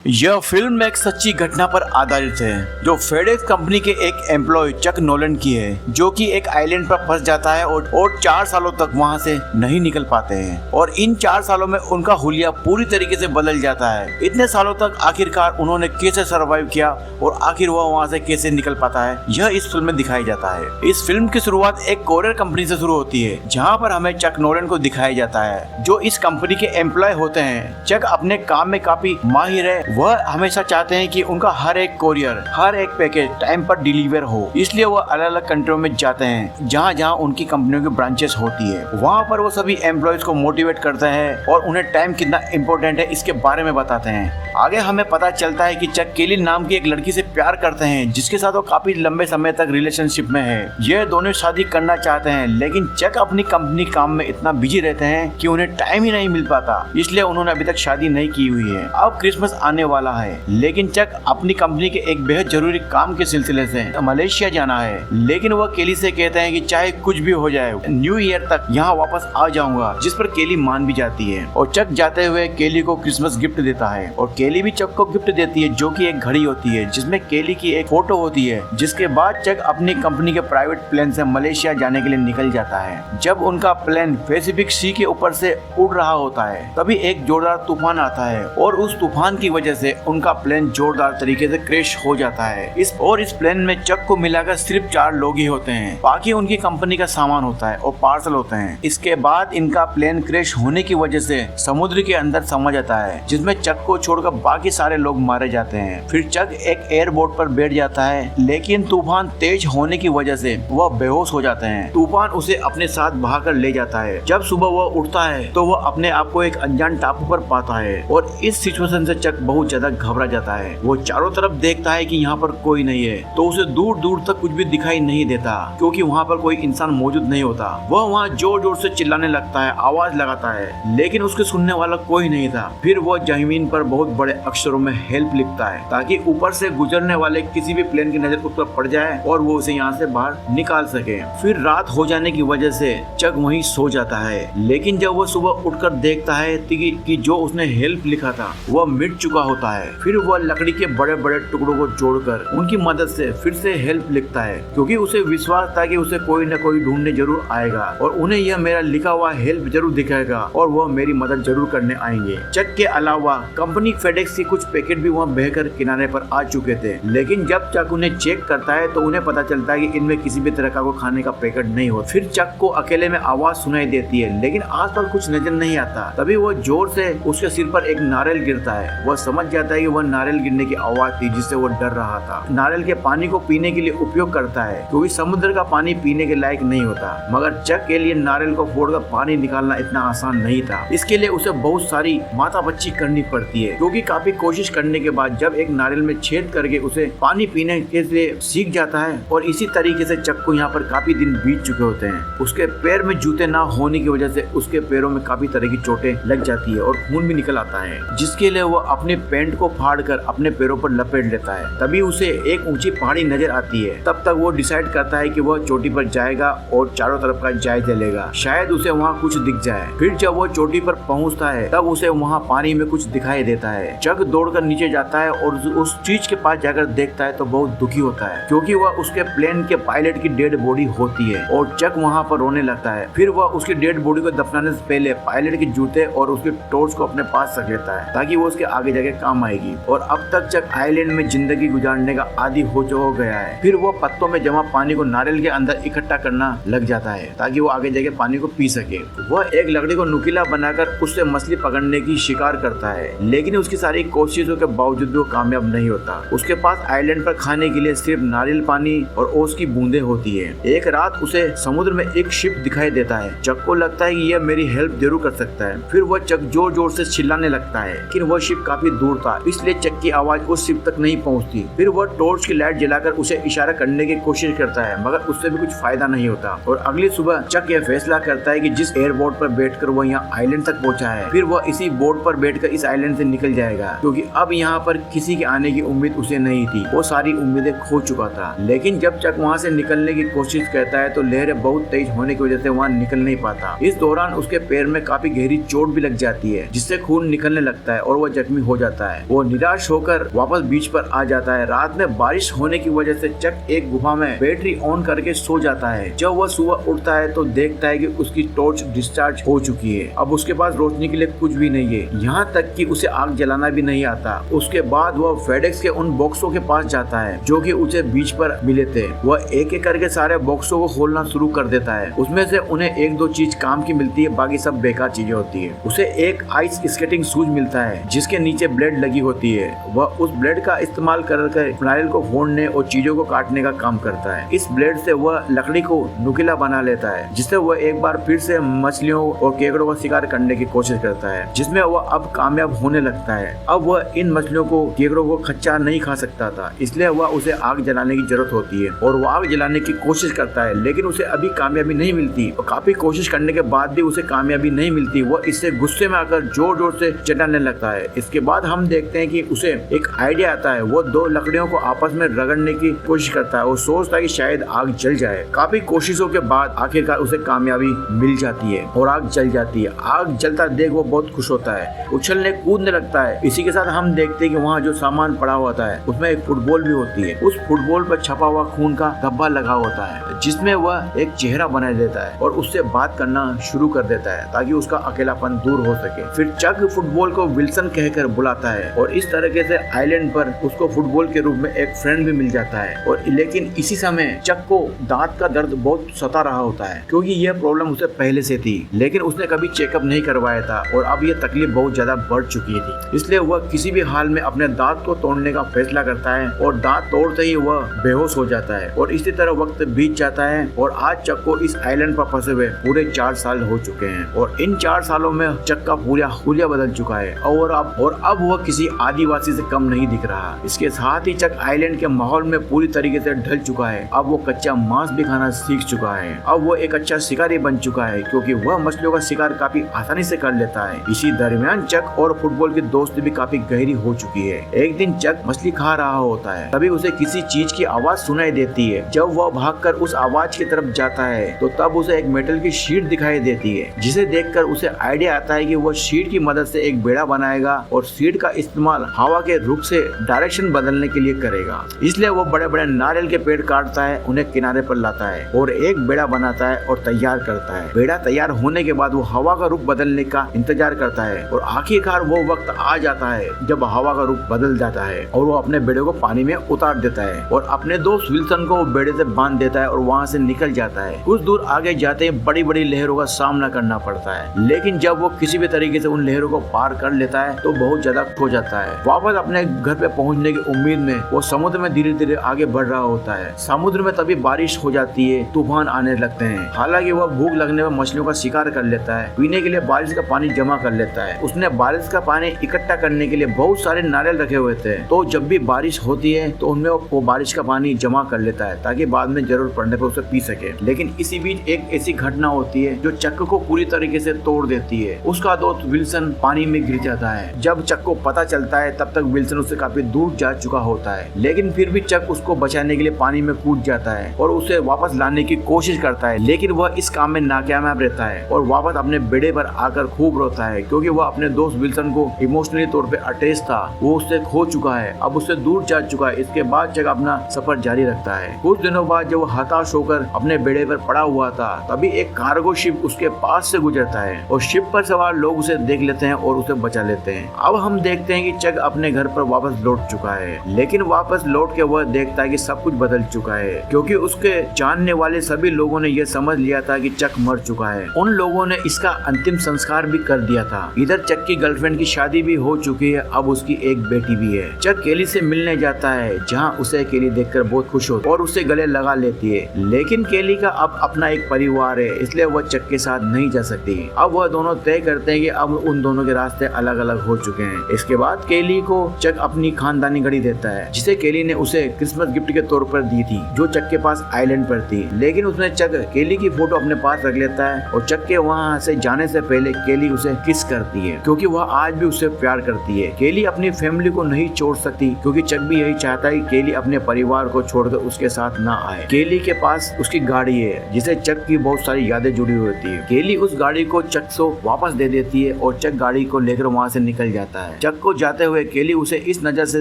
यह फिल्म एक सच्ची घटना पर आधारित है जो फेडेक्स कंपनी के एक एम्प्लॉय चक नोलन की है, जो कि एक आइलैंड पर फंस जाता है और 4 सालों तक वहां से नहीं निकल पाते हैं। और इन 4 सालों में उनका हुलिया पूरी तरीके से बदल जाता है। इतने सालों तक आखिरकार उन्होंने कैसे सर्वाइव किया और आखिर वह वहां से कैसे निकल पाता है, यह इस फिल्म में दिखाया जाता है। इस फिल्म की शुरुआत एक कोरियर कंपनी से शुरू होती है, जहाँ पर हमें चक नोलन को दिखाया जाता है, जो इस कंपनी के एम्प्लॉय होते हैं। चक अपने काम में काफी माहिर है। वह हमेशा चाहते हैं कि उनका हर एक कोरियर, हर एक पैकेज टाइम पर डिलीवर हो, इसलिए वह अलग अलग कंट्रियों में जाते हैं जहाँ जहाँ उनकी कंपनियों की ब्रांचेस होती है। वहाँ पर वो सभी एम्प्लॉयज को मोटिवेट करते हैं और उन्हें टाइम कितना इम्पोर्टेंट है इसके बारे में बताते हैं। आगे हमें पता चलता है कि चक केली नाम की एक लड़की से प्यार करते हैं, जिसके साथ वो काफी लंबे समय तक रिलेशनशिप में है। ये दोनों शादी करना चाहते हैं, लेकिन चक अपनी कंपनी काम में इतना बिजी रहते हैं कि उन्हें टाइम ही नहीं मिल पाता, इसलिए उन्होंने अभी तक शादी नहीं की हुई है। अब क्रिसमस आने वाला है, लेकिन चक अपनी कंपनी के एक बेहद जरूरी काम के सिलसिले से मलेशिया जाना है। लेकिन वह केली से कहते हैं कि चाहे कुछ भी हो जाए, न्यू ईयर तक यहाँ वापस आ जाऊंगा, जिस पर केली मान भी जाती है। और चक जाते हुए केली को क्रिसमस गिफ्ट देता है और केली भी चक को गिफ्ट देती है, जो कि एक घड़ी होती है जिसमें केली की एक फोटो होती है। जिसके बाद चक अपनी कंपनी के प्राइवेट प्लेन से मलेशिया जाने के लिए निकल जाता है। जब उनका प्लेन पैसिफिक सी के ऊपर से उड़ रहा होता है, तभी एक जोरदार तूफान आता है और उस तूफान की वजह से उनका प्लेन जोरदार तरीके से क्रैश हो जाता है। इस प्लेन में चक को मिलाकर सिर्फ 4 लोग ही होते हैं, बाकी उनकी कंपनी का सामान होता है और पार्सल होते हैं। इसके बाद इनका प्लेन क्रैश होने की वजह से समुद्र के अंदर समा जाता है, जिसमें चक को छोड़कर बाकी सारे लोग मारे जाते हैं। फिर चक एक एयरबोट पर बैठ जाता है, लेकिन तूफान तेज होने की वजह से वह बेहोश हो जाते हैं। तूफान उसे अपने साथ बहाकर ले जाता है। जब सुबह वह उठता है तो वह अपने आप को एक अनजान टापू पर पाता है और इस सिचुएशन से चक बहुत ज्यादा घबरा जाता है। वो चारों तरफ देखता है कि यहाँ पर कोई नहीं है, तो उसे दूर दूर तक कुछ भी दिखाई नहीं देता, क्योंकि वहाँ पर कोई इंसान मौजूद नहीं होता। वह वहाँ जोर जोर से चिल्लाने लगता है, आवाज लगाता है, लेकिन उसके सुनने वाला कोई नहीं था। फिर वह जमीन पर बहुत बड़े अक्षरों में हेल्प लिखता है, ताकि ऊपर से गुजरने वाले किसी भी प्लेन की नजर उस पर पड़ जाए और वो उसे यहाँ से बाहर निकाल सके। फिर रात हो जाने की वजह से चक वहीं सो जाता है, लेकिन जब वह सुबह उठकर देखता है कि जो उसने हेल्प लिखा था वह मिट चुका होता है। फिर वह लकड़ी के बड़े बड़े टुकड़ों को जोड़कर उनकी मदद से फिर से हेल्प लिखता है, क्योंकि उसे विश्वास था कि उसे कोई न कोई ढूंढने जरूर आएगा और उन्हें यह मेरा लिखा हुआ हेल्प जरूर दिखाएगा और वह मेरी मदद जरूर करने आएंगे। चक के अलावा कंपनी फेडेक्स के कुछ पैकेट भी वहाँ बहकर किनारे पर आ चुके थे, लेकिन जब चक उन्हें चेक करता है तो उन्हें पता चलता है कि इनमें किसी भी तरह का कोई खाने का पैकेट नहीं होता। फिर चक को अकेले में आवाज सुनाई देती है, लेकिन आसपास कुछ नजर नहीं आता। तभी वो जोर से उसके सिर पर एक नारियल गिरता है। वह समझ जाता है कि वह नारियल गिरने की आवाज थी जिससे वो डर रहा था। नारियल के पानी को पीने के लिए उपयोग करता है, क्योंकि समुद्र का पानी पीने के लायक नहीं होता। मगर चक के लिए नारियल को फोड़कर पानी निकालना इतना आसान नहीं था। इसके लिए उसे बहुत सारी माथापच्ची करनी पड़ती है, क्योंकि काफी कोशिश करने के बाद जब एक नारियल में छेद करके उसे पानी पीने के लिए सीख जाता है। और इसी तरीके से चक को यहाँ पर काफी दिन बीत चुके होते हैं। उसके पैर में जूते ना होने की वजह से उसके पैरों में काफी तरह की चोटें लग जाती है और खून भी निकल आता है, जिसके लिए वो अपने पैंट को फाड़कर अपने पैरों पर लपेट लेता है। तभी उसे एक ऊंची पहाड़ी नजर आती है। तब तक वो डिसाइड करता है कि वह चोटी पर जाएगा और चारों तरफ का जायजा लेगा, शायद उसे वहाँ कुछ दिख जाए। फिर जब वो चोटी पर पहुँचता है तब उसे वहाँ पानी में कुछ दिखाई देता है। चक दौड़कर नीचे जाता है और उस चीज के पास जाकर देखता है तो बहुत दुखी होता है, क्योंकि वह उसके प्लेन के पायलट की डेड बॉडी होती है और चक वहाँ पर रोने लगता है। फिर वह उसकी डेड बॉडी को दफनाने से पहले पायलट के जूते और उसके टॉर्च को अपने पास रख लेता है, ताकि वो उसके आगे जाके काम आएगी। और अब तक चक आइलैंड में जिंदगी गुजारने का आदी हो गया है। फिर वो पत्तों में जमा पानी को नारियल के अंदर इकट्ठा करना लग जाता है, ताकि वो आगे जाके पानी को पी सके। वह एक लकड़ी को नुकीला बनाकर उससे मछली पकड़ने की शिकार करता है, लेकिन उसकी सारी कोशिशों के बावजूद वो कामयाब नहीं होता। उसके पास आइलैंड पर खाने के लिए सिर्फ नारियल पानी और ओस की बूंदें होती है। एक रात उसे समुद्र में एक शिप दिखाई देता है। चक को लगता है कि यह मेरी हेल्प जरूर कर सकता है। फिर वह चक जोर जोर से चिल्लाने लगता है, लेकिन वह शिप काफी दूर था, इसलिए चक की आवाज उस शिप तक नहीं पहुंचती। फिर वह टॉर्च की लाइट जलाकर उसे इशारा करने की कोशिश करता है, मगर उससे भी कुछ फायदा नहीं होता। और अगली सुबह चक यह फैसला करता है कि जिस एयरबोट पर बैठकर वह यहाँ आइलैंड तक पहुंचा है, फिर वह इसी बोट पर बैठकर इस आइलैंड से निकल जाएगा, क्योंकि अब यहाँ पर किसी के आने की उम्मीद उसे नहीं थी। वो सारी उम्मीदें खो चुका था। लेकिन जब चक वहाँ से निकलने की कोशिश करता है तो लहरें बहुत तेज होने की वजह से वहाँ निकल नहीं पाता। इस दौरान उसके पैर में काफी गहरी चोट भी लग जाती है, जिससे खून निकलने लगता है और वह जख्मी हो जाता है। जाता है। वो निराश होकर वापस बीच पर आ जाता है। रात में बारिश होने की वजह से चक एक गुफा में बैटरी ऑन करके सो जाता है। जब वह सुबह उठता है तो देखता है कि उसकी टॉर्च डिस्चार्ज हो चुकी है। अब उसके पास रोशनी के लिए कुछ भी नहीं है, यहाँ तक कि उसे आग जलाना भी नहीं आता। उसके बाद वह फेडेक्स के उन बॉक्सों के पास जाता है जो कि उसे बीच पर मिले थे। वह एक एक करके सारे बॉक्सों को खोलना शुरू कर देता है। उसमें से उन्हें एक दो चीज काम की मिलती है, बाकी सब बेकार चीजें होती है। उसे एक आइस स्केटिंग शूज मिलता है जिसके नीचे ब्लेड लगी होती है। वह उस ब्लेड का इस्तेमाल करके नारियल को फोड़ने और चीजों को काटने का काम करता है। इस ब्लेड से वह लकड़ी को नुकीला बना लेता है, जिससे वह एक बार फिर से मछलियों और केकड़ों का शिकार करने की कोशिश करता है, जिसमें वह अब कामयाब होने लगता है। अब वह इन मछलियों को, केकड़ों को कच्चा नहीं खा सकता था, इसलिए वह उसे आग जलाने की जरूरत होती है और वह आग जलाने की कोशिश करता है, लेकिन उसे अभी कामयाबी नहीं मिलती। और काफी कोशिश करने के बाद भी उसे कामयाबी नहीं मिलती। वह इससे गुस्से में आकर जोर जोर से चटाने लगता है। इसके बाद हम देखते हैं कि उसे एक आइडिया आता है। वो दो लकड़ियों को आपस में रगड़ने की कोशिश करता है और सोचता है कि शायद आग जल जाए। काफी कोशिशों के बाद आखिरकार उसे कामयाबी मिल जाती है और आग जल जाती है। आग जलता देख वो बहुत खुश होता है, उछलने कूदने लगता है। इसी के साथ हम देखते हैं कि वहाँ जो सामान पड़ा होता है उसमें एक फुटबॉल भी होती है। उस फुटबॉल पर छपा हुआ खून का धब्बा लगा होता है, जिसमें वह एक चेहरा बना देता है और उससे बात करना शुरू कर देता है ताकि उसका अकेलापन दूर हो सके। फिर चक फुटबॉल को विल्सन कहकर बुलाता है और इस तरीके से आइलैंड पर उसको फुटबॉल के रूप में एक फ्रेंड भी मिल जाता है। और लेकिन इसी समय चक को दांत का दर्द बहुत सता रहा होता है, क्योंकि यह प्रॉब्लम उसे पहले से थी, लेकिन उसने कभी चेकअप नहीं करवाया था और अब यह तकलीफ बहुत ज्यादा बढ़ चुकी थी। इसलिए वह किसी भी हाल में अपने दांत को तोड़ने का फैसला करता है और दांत तोड़ते ही वह बेहोश हो जाता है। और इसी तरह वक्त बीत जाता है और आज चक को इस आइलैंड पर फंसे हुए पूरे 4 साल हो चुके हैं और इन 4 सालों में चक का पूरा हुलिया बदल चुका है और अब वह किसी आदिवासी से कम नहीं दिख रहा। इसके साथ ही चक आइलैंड के माहौल में पूरी तरीके से ढल चुका है। अब वो कच्चा मांस भी खाना सीख चुका है। अब वो एक अच्छा शिकारी बन चुका है, क्योंकि वह मछलियों का शिकार काफी आसानी से कर लेता है। इसी दरमियान चक और फुटबॉल की दोस्ती भी काफी गहरी हो चुकी है। एक दिन चक मछली खा रहा होता है, तभी उसे किसी चीज की आवाज सुनाई देती है। जब वह भागकर उस आवाज की तरफ जाता है तो तब उसे एक मेटल की शीट दिखाई देती है, जिसे देखकर उसे आइडिया आता है कि वह शीट की मदद से एक बेड़ा बनाएगा और शीट का इस्तेमाल हवा के रुख से डायरेक्शन बदलने के लिए करेगा। इसलिए वो बड़े बड़े नारियल के पेड़ काटता है, उन्हें किनारे पर लाता है और एक बेड़ा बनाता है और तैयार करता है। बेड़ा तैयार होने के बाद वो हवा का रुख बदलने का इंतजार करता है और आखिरकार वो वक्त आ जाता है जब हवा का रुख बदल जाता है और वो अपने बेड़े को पानी में उतार देता है और अपने दोस्त विल्सन को बेड़े से बांध देता है और वहाँ से निकल जाता है। कुछ दूर आगे जाते ही बड़ी बड़ी लहरों का सामना करना पड़ता है, लेकिन जब वो किसी भी तरीके से उन लहरों को पार कर लेता है तो बहुत ज्यादा खो जाता है। वापस अपने घर पे पहुंचने की उम्मीद में वो समुद्र में धीरे धीरे आगे बढ़ रहा होता है। समुद्र में तभी बारिश हो जाती है, तूफान आने लगते हैं। हालांकि वह भूख लगने पर मछलियों का शिकार कर लेता है, पीने के लिए बारिश का पानी जमा कर लेता है। उसने बारिश का पानी इकट्ठा करने के लिए बहुत सारे नारियल रखे हुए थे, तो जब भी बारिश होती है तो उनमें वो बारिश का पानी जमा कर लेता है ताकि बाद में जरूरत पड़ने पर उसे पी सके। लेकिन इसी बीच एक ऐसी घटना होती है जो चक को पूरी तरीके से तोड़ देती है। उसका दोस्त विल्सन पानी में गिर जाता है। जब चक को पता चलता है तब तक विल्सन उससे काफी दूर जा चुका होता है, लेकिन फिर भी चक उसको बचाने के लिए पानी में कूद जाता है और उसे वापस लाने की कोशिश करता है, लेकिन वह इस काम में नाकामयाब रहता है और वापस अपने बेड़े पर आकर खूब रोता है, क्योंकि वह अपने दोस्त विल्सन को इमोशनली तौर पे अटैच था। वो उससे खो चुका है, अब उससे दूर जा चुका है। इसके बाद चक अपना सफर जारी रखता है। कुछ दिनों बाद जब वो हताश होकर अपने बेड़े पर पड़ा हुआ था, तभी एक कार्गो शिप उसके पास से गुजरता है और शिप पर सवार लोग उसे देख लेते हैं और उसे बचा लेते हैं। अब हम देखते हैं कि चक अपने घर पर वापस लौट चुका है, लेकिन वापस लौट के वह देखता है कि सब कुछ बदल चुका है, क्योंकि उसके जानने वाले सभी लोगों ने यह समझ लिया था कि चक मर चुका है। उन लोगों ने इसका अंतिम संस्कार भी कर दिया था। इधर चक की गर्लफ्रेंड की शादी भी हो चुकी है, अब उसकी एक बेटी भी है। चक केली से मिलने जाता है, जहाँ उसे केली देखकर बहुत खुश होती है और उसे गले लगा लेती है, लेकिन केली का अब अपना एक परिवार है, इसलिए वह चक के साथ नहीं जा सकती। अब वह दोनों तय करते हैं कि अब उन दोनों के रास्ते अलग अलग हो चुके हैं। इसके बाद केली को चक अपनी खानदानी घड़ी देता है, जिसे केली ने उसे क्रिसमस गिफ्ट के तौर पर दी थी, जो चक के पास आइलैंड पर थी। लेकिन उसने चक केली की फोटो अपने पास रख लेता है और चक के वहाँ से जाने से पहले केली उसे किस करती है, क्योंकि वह आज भी उससे प्यार करती है। केली अपनी फैमिली को नहीं छोड़ सकती, क्योंकि चक भी यही चाहता है कि केली अपने परिवार को छोड़कर उसके साथ ना आए। केली के पास उसकी गाड़ी है, जिसे चक की बहुत सारी यादें जुड़ी हुई होती है। केली उस गाड़ी को चक को वापस दे देती है और चक गाड़ी को लेकर वहाँ से निकल जाता है। चक को जाते हुए केली उसे इस नजर से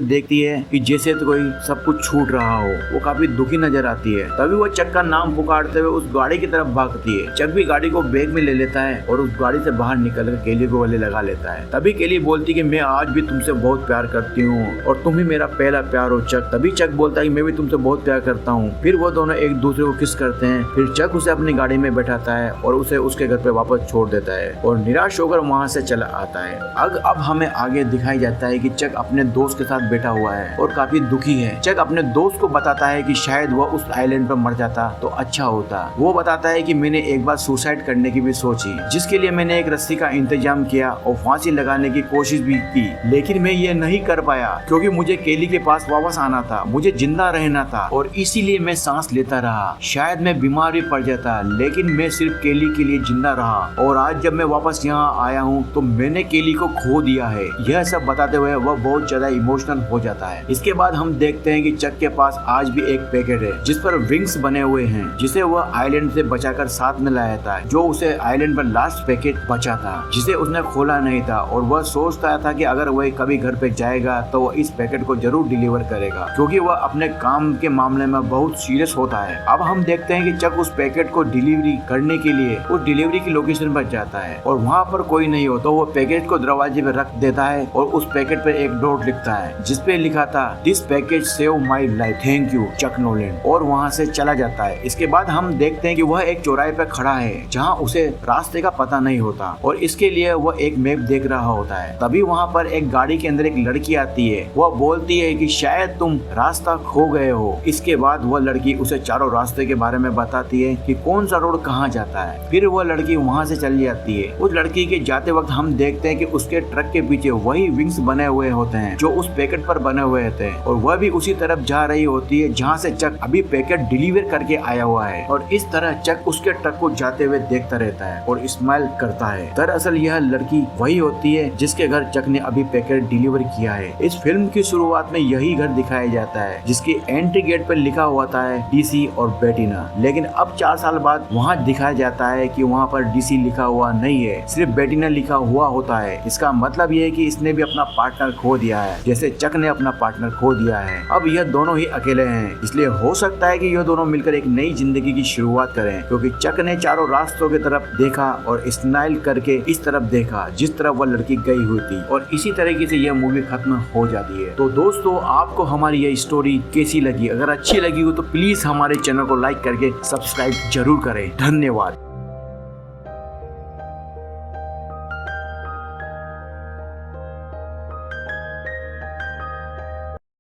देखती है कि जैसे तो कोई सब कुछ छूट रहा हो। वो काफी दुखी नजर आती है। तभी वो चक का नाम पुकारते हुए उस गाड़ी की तरफ भागती है। चक भी गाड़ी को बैग में ले लेता है और उस गाड़ी से बाहर निकलकर केली को गले लगा लेता है। तभी केली बोलती कि मैं आज भी तुमसे बहुत प्यार करती हूँ और तुम ही मेरा पहला प्यार हो चक। तभी चक बोलता है कि मैं भी तुमसे बहुत प्यार करता हूँ। फिर वो दोनों एक दूसरे को किस करते हैं। फिर चक उसे अपनी गाड़ी में बैठाता है और उसे उसके घर पे वापस छोड़ देता है और निराश होकर वहाँ से चला आता है। अब हमें आगे दिखाई जाता है कि चक अपने दोस्त के साथ बैठा हुआ है और काफी दुखी है। चक अपने दोस्त को बताता है कि शायद वह उस आइलैंड पर मर जाता तो अच्छा होता। वो बताता है कि मैंने एक बार सुसाइड करने की भी सोची, जिसके लिए मैंने एक रस्सी का इंतजाम किया और फांसी लगाने की कोशिश भी की, लेकिन मैं ये नहीं कर पाया क्योंकि मुझे केली के पास वापस आना था, मुझे जिंदा रहना था और इसीलिए मैं सांस लेता रहा। शायद मैं बीमार भी पड़ जाता, लेकिन मैं सिर्फ केली के लिए जिंदा रहा और आज जब मैं वापस यहाँ आया हूँ तो मैंने केली को खो दिया है। यह सब बताते हुए वह बहुत ज्यादा इमोशनल हो जाता है। इसके बाद हम देखते हैं कि चक के पास आज भी एक पैकेट है जिस पर विंग्स बने हुए हैं, जिसे वह आइलैंड से बचाकर साथ में लाया था, जो उसे आइलैंड पर लास्ट पैकेट बचा था जिसे उसने खोला नहीं था और वह सोचता था कि अगर वह कभी घर पे जाएगा तो वह इस पैकेट को जरूर डिलीवर करेगा क्योंकि वह अपने काम के मामले में बहुत सीरियस होता है। अब हम देखते हैं कि चक उस पैकेट को डिलीवरी करने के लिए उस डिलीवरी की लोकेशन पर जाता है और वहाँ पर कोई नहीं हो तो वो पैकेट को दरवाजे पे रख देता है और उस पैकेट पर एक नोट लिखता है जिसपे लिखा था this package save my life, thank you Chuck Nolan, और वहाँ से चला जाता है। इसके बाद हम देखते हैं कि वह एक चौराहे पे खड़ा है जहाँ उसे रास्ते का पता नहीं होता और इसके लिए वह एक मैप देख रहा होता है। तभी वहाँ पर एक गाड़ी के अंदर एक लड़की आती है। वह बोलती है कि शायद तुम रास्ता खो गए हो। इसके बाद वह लड़की उसे चारों रास्ते के बारे में बताती है कि कौन सा रोड कहाँ जाता है। फिर वह लड़की वहाँ से चली जाती है। उस लड़की के जाते वक्त हम देखते हैं कि उसके ट्रक के पीछे वही विंग्स बने हुए होते हैं जो उस पैकेट पर बने हुए होते हैं और वह भी उसी तरफ जा रही होती है जहाँ से चक अभी पैकेट डिलीवर करके आया हुआ है और इस तरह चक उसके ट्रक को जाते हुए देखता रहता है और स्माइल करता है। दरअसल यह लड़की वही होती है जिसके घर चक ने अभी पैकेट डिलीवर किया है। इस फिल्म की शुरुआत में यही घर दिखाया जाता है जिसकी एंट्री गेट पर लिखा हुआ था डीसी और बेटिना, लेकिन अब 4 साल बाद वहाँ दिखाया जाता है कि वहाँ पर डीसी लिखा हुआ नहीं है, सिर्फ बेटिना लिखा हुआ होता है। इसका मतलब ये है कि इसने भी अपना पार्टनर खो दिया है जैसे चक ने अपना पार्टनर खो दिया है। अब यह दोनों ही अकेले हैं, इसलिए हो सकता है कि यह दोनों मिलकर एक नई जिंदगी की शुरुआत करें क्योंकि चक ने चारों रास्तों की तरफ देखा और स्माइल करके इस तरफ देखा जिस तरफ वह लड़की गई हुई थी और इसी तरीके से यह मूवी खत्म हो जाती है। तो दोस्तों, आपको हमारी यह स्टोरी कैसी लगी? अगर अच्छी लगी हो तो प्लीज हमारे चैनल को लाइक करके सब्सक्राइब जरूर करें। धन्यवाद।